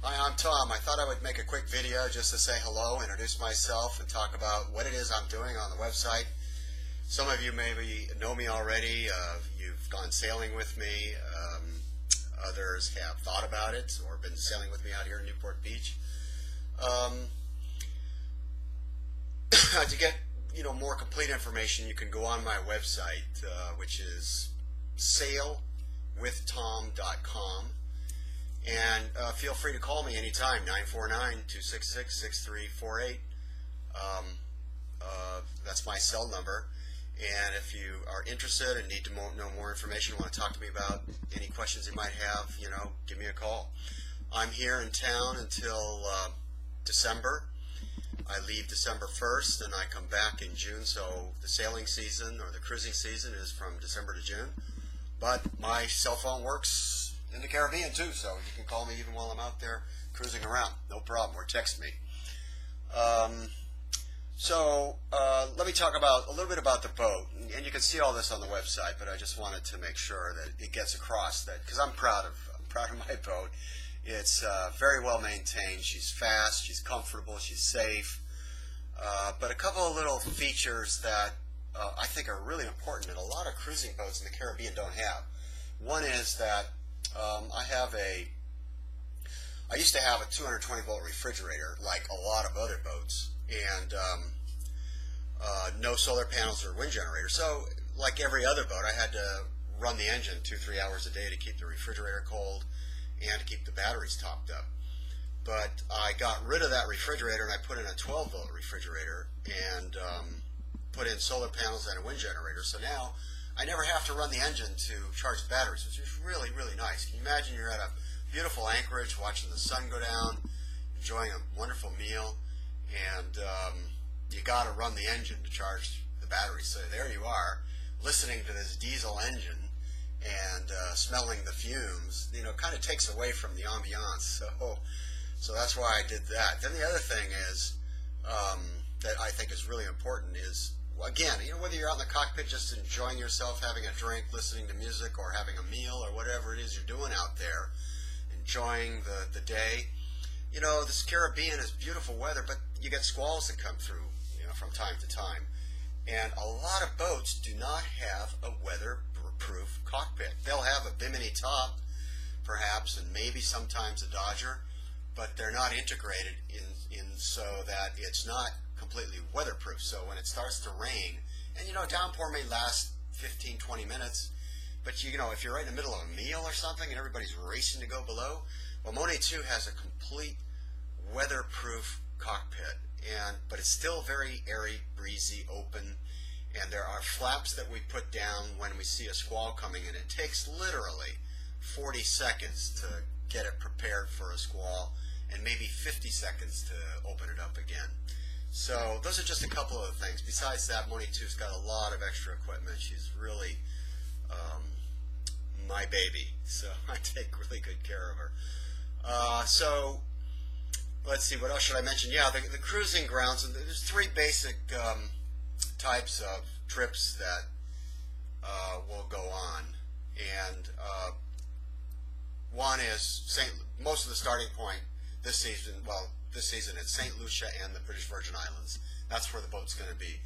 Hi, I'm Tom. I thought I would make a quick video just to say hello, introduce myself, and talk about what it is I'm doing on the website. Some of you maybe know me already. You've gone sailing with me. Others have thought about it or been sailing with me out here in Newport Beach. To get more complete information, you can go on my website, which is sailwithtom.com. And feel free to call me anytime, 949-266-6348. That's my cell number. And if you are interested and need to know more information, want to talk to me about any questions you might have, give me a call. I'm here in town until December. I leave December 1st and I come back in June, so the sailing season or the cruising season is from December to June. But my cell phone works in the Caribbean too, so you can call me even while I'm out there cruising around, no problem, or text me. Let me talk about a little bit about the boat, and you can see all this on the website, but I just wanted to make sure that it gets across that, because I'm proud of my boat. It's very well maintained. She's fast, she's comfortable, she's safe, but a couple of little features that I think are really important and a lot of cruising boats in the Caribbean don't have. One is that I used to have a 220 volt refrigerator like a lot of other boats, and no solar panels or wind generator. So like every other boat, I had to run the engine 2-3 hours a day to keep the refrigerator cold and to keep the batteries topped up. But I got rid of that refrigerator and I put in a 12 volt refrigerator and put in solar panels and a wind generator. So now I never have to run the engine to charge the batteries, which is really, really nice. Can you imagine you're at a beautiful anchorage watching the sun go down, enjoying a wonderful meal, and you got to run the engine to charge the batteries. So there you are, listening to this diesel engine and smelling the fumes. Kind of takes away from the ambiance. So that's why I did that. Then the other thing is that I think is really important is, again, whether you're out in the cockpit just enjoying yourself, having a drink, listening to music, or having a meal, or whatever it is you're doing out there, enjoying the day. This Caribbean is beautiful weather, but you get squalls that come through, from time to time. And a lot of boats do not have a weatherproof cockpit. They'll have a Bimini top, perhaps, and maybe sometimes a Dodger, but they're not integrated in so that it's not completely weatherproof. So when it starts to rain, and downpour may last 15-20 minutes, but if you're right in the middle of a meal or something and everybody's racing to go below, well, Monet 2 has a complete weatherproof cockpit, but it's still very airy, breezy, open, and there are flaps that we put down when we see a squall coming in. It takes literally 40 seconds to get it prepared for a squall, and maybe 50 seconds to open it up again. So those are just a couple of things. Besides that, Monet 2's got a lot of extra equipment. She's really my baby, so I take really good care of her. So let's see, what else should I mention? Yeah, the cruising grounds, and there's three basic types of trips that will go on. And one is most of the starting point this season it's St. Lucia and the British Virgin Islands. That's where the boat's going to be.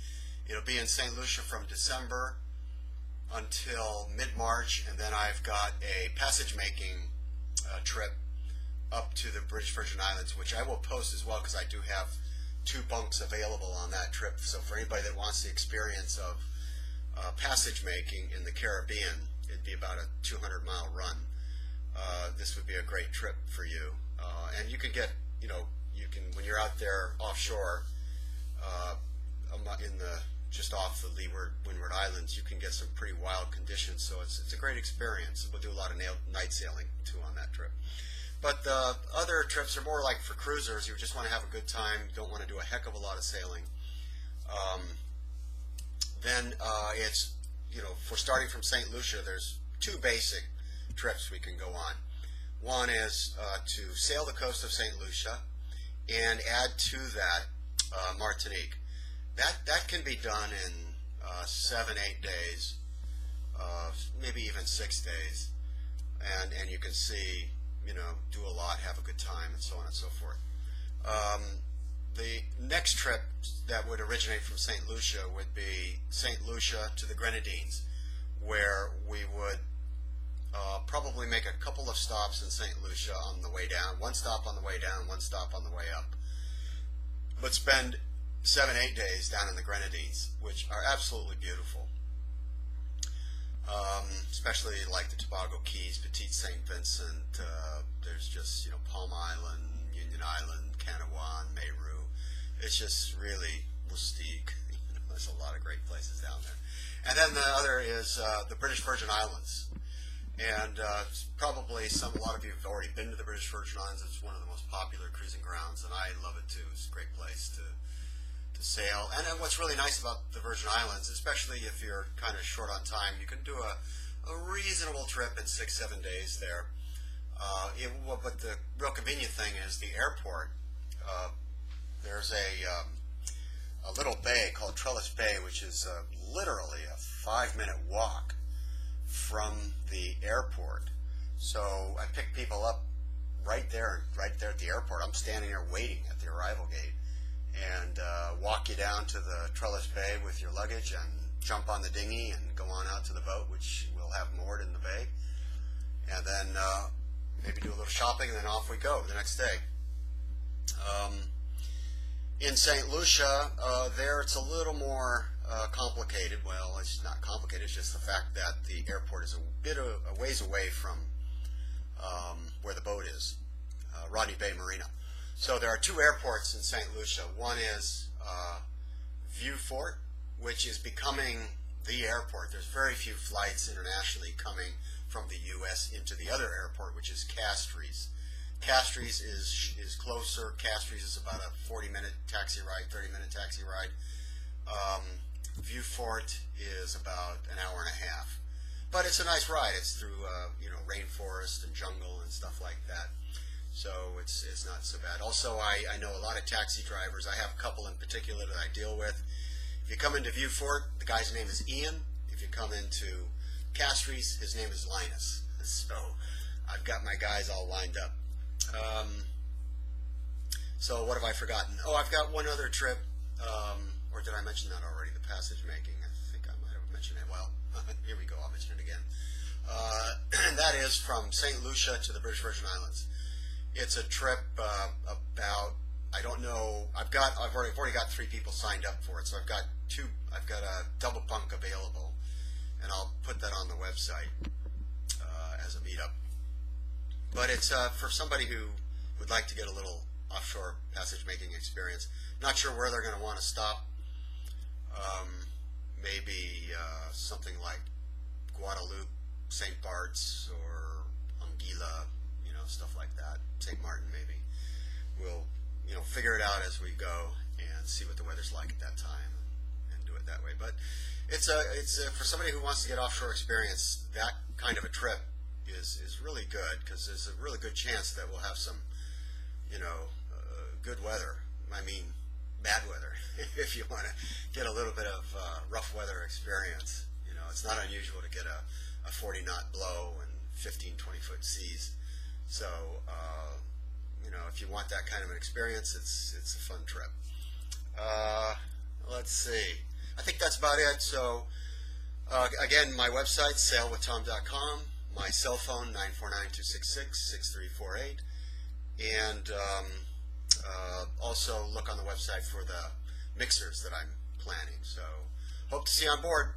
It'll be in St. Lucia from December until mid-March, and then I've got a passage-making trip up to the British Virgin Islands, which I will post as well, because I do have 2 bunks available on that trip. So for anybody that wants the experience of passage-making in the Caribbean, it'd be about a 200-mile run. This would be a great trip for you. And you could get, when you're out there offshore, just off the Leeward, Windward Islands, you can get some pretty wild conditions. So it's a great experience. We'll do a lot of night sailing too on that trip. But the other trips are more like for cruisers. You just want to have a good time. You don't want to do a heck of a lot of sailing. Then it's, for starting from St. Lucia, there's 2 basic trips we can go on. One is to sail the coast of St. Lucia and add to that Martinique. That can be done in 7-8 days, maybe even 6 days, and you can see, do a lot, have a good time, and so on and so forth. The next trip that would originate from St. Lucia would be St. Lucia to the Grenadines, where we would probably make a couple of stops in St. Lucia on the way down, one stop on the way down, one stop on the way up, but spend 7-8 days down in the Grenadines, which are absolutely beautiful. Especially like the Tobago Keys, Petite St. Vincent, there's just, Palm Island, Union Island, Canawan, Meru. It's just really rustique. There's a lot of great places down there. And then the other is the British Virgin Islands. And probably a lot of you have already been to the British Virgin Islands. It's one of the most popular cruising grounds, and I love it too. It's a great place to sail. And then what's really nice about the Virgin Islands, especially if you're kind of short on time, you can do a reasonable trip in 6-7 days there. But the real convenient thing is the airport. There's a little bay called Trellis Bay, which is literally a 5-minute walk from the airport. So I pick people up right there at the airport. I'm standing there waiting at the arrival gate, and walk you down to the Trellis Bay with your luggage and jump on the dinghy and go on out to the boat, which we'll have moored in the bay, and then maybe do a little shopping, and then off we go the next day. In St. Lucia, there it's a little more complicated. Well, it's not complicated, it's just the fact that the airport is a ways away from where the boat is, Rodney Bay Marina. So there are two airports in St. Lucia. One is Vieux Fort, which is becoming the airport. There's very few flights internationally coming from the U.S. into the other airport, which is Castries. Castries is closer. Castries is about a 40-minute taxi ride, 30-minute taxi ride. Vieux Fort is about an hour and a half. But it's a nice ride. It's through rainforest and jungle and stuff like that. So it's not so bad. Also, I know a lot of taxi drivers. I have a couple in particular that I deal with. If you come into Vieux Fort, the guy's name is Ian. If you come into Castries, his name is Linus. So I've got my guys all lined up. So what have I forgotten? Oh, I've got one other trip. Or did I mention that already? The passage making. I think I might have mentioned it. Well, here we go. I'll mention it again. And that is from St. Lucia to the British Virgin Islands. It's a trip about, I don't know, I've already got 3 people signed up for it, so I've got a double bunk available, and I'll put that on the website as a meetup. But it's for somebody who would like to get a little offshore passage making experience. Not sure where they're going to want to stop. Maybe something like Guadeloupe, St. Bart's, or Anguilla, stuff like that. St. Martin, maybe. We'll, figure it out as we go and see what the weather's like at that time and do it that way. But it's for somebody who wants to get offshore experience, that kind of a trip is really good, because there's a really good chance that we'll have some, good weather. I mean, bad weather, if you want to get a little bit of rough weather experience. It's not unusual to get a 40-knot blow and 15, 20-foot seas. So, if you want that kind of an experience, it's a fun trip. Let's see. I think that's about it. So, again, my website, sailwithtom.com. My cell phone, 949-266-6348. And also look on the website for the mixers that I'm planning. So, hope to see you on board.